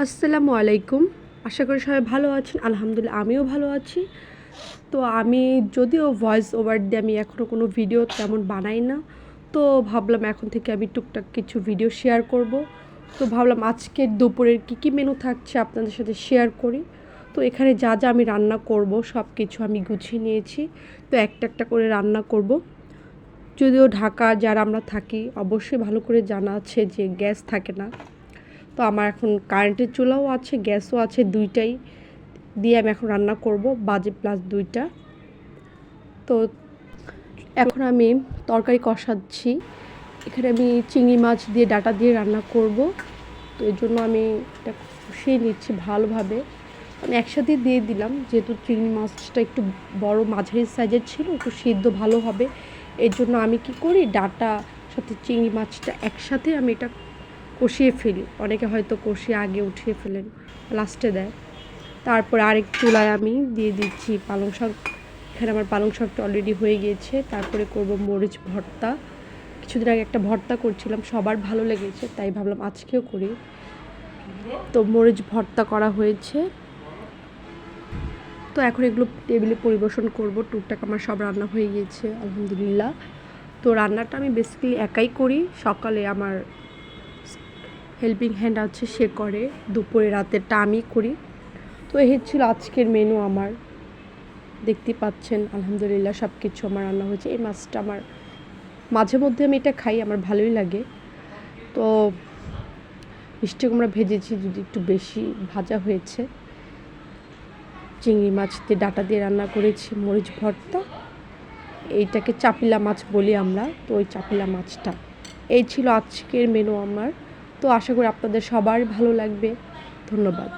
আসসালামু আলাইকুম। আশা করি সবাই ভালো আছেন। আলহামদুলিল্লাহ আমিও ভালো আছি। তো আমি যদিও ভয়েস ওভার দিয়ে আমি এখনও কোনো ভিডিও তেমন বানাই না। তো ভাবলাম এখন থেকে আমি টুকটাক কিছু ভিডিও শেয়ার করব। তো ভাবলাম আজকের দুপুরের কী মেনু থাকছে আপনাদের সাথে শেয়ার করি। তো এখানে যা আমি রান্না করব সব কিছু আমি গুছিয়ে নিয়েছি। তো একটা করে রান্না করব। যদিও ঢাকা যারা আমরা থাকি অবশ্যই ভালো করে জানা আছে যে গ্যাস থাকে না। তো আমার এখন কারেন্টের চুলাও আছে, গ্যাসও আছে, দুইটাই দিয়ে আমি এখন রান্না করব, বাজে প্লাস 2টা। তো এখন আমি তরকারি কষাচ্ছি। এখানে আমি চিংড়ি মাছ দিয়ে ডাঁটা দিয়ে রান্না করব। তো এর জন্য আমি এটা কষিয়ে নিচ্ছি ভালোভাবে। আমি একসাথে দিয়ে দিলাম যেহেতু চিংড়ি মাছটা একটু বড় মাঝারি সাইজের ছিল, একটু সিদ্ধ ভালো হবে। এর জন্য আমি কি করি, ডাঁটা সাথে চিংড়ি মাছটা একসাথে আমি এটা কষিয়ে ফেলি। অনেকে হয়তো কষিয়ে আগে উঠিয়ে ফেলেন, লাস্টে দেয়। তারপর আরেক চুলায় আমি দিয়ে দিচ্ছি পালং শাক। এখানে আমার পালং শাকটা অলরেডি হয়ে গিয়েছে। তারপরে করব মরিচ ভর্তা। কিছুদিন আগে একটা ভর্তা করছিলাম, সবার ভালো লেগেছে, তাই ভাবলাম আজকেও করি। তো মরিচ ভর্তা করা হয়েছে। তো এখন এগুলো টেবিলে পরিবেশন করব। টুকটাক আমার সব রান্না হয়ে গিয়েছে আলহামদুলিল্লাহ। তো রান্নাটা আমি বেসিক্যালি একাই করি। সকালে আমার হেল্পিং হ্যান্ড আছে, সে করে। দুপুরে রাতেরটা আমি করি। তো এই ছিল আজকের মেনু আমার। দেখতেই পাচ্ছেন আলহামদুলিল্লাহ সব কিছু আমার রান্না হয়েছে। এই মাছটা আমার মাঝে মধ্যে আমি এটা খাই, আমার ভালোই লাগে। তো মিষ্টি কুমড়া ভেজেছি, যদি একটু বেশি ভাজা হয়েছে। চিংড়ি মাছ দিয়ে ডাঁটা দিয়ে রান্না করেছি, মরিচ ভর্তা। এইটাকে চাপিলা মাছ বলি আমরা, তো ওই চাপিলা মাছটা। এই ছিল আজকের মেনু আমার। তো আশা করি আপনাদের সবার ভালো লাগবে। ধন্যবাদ।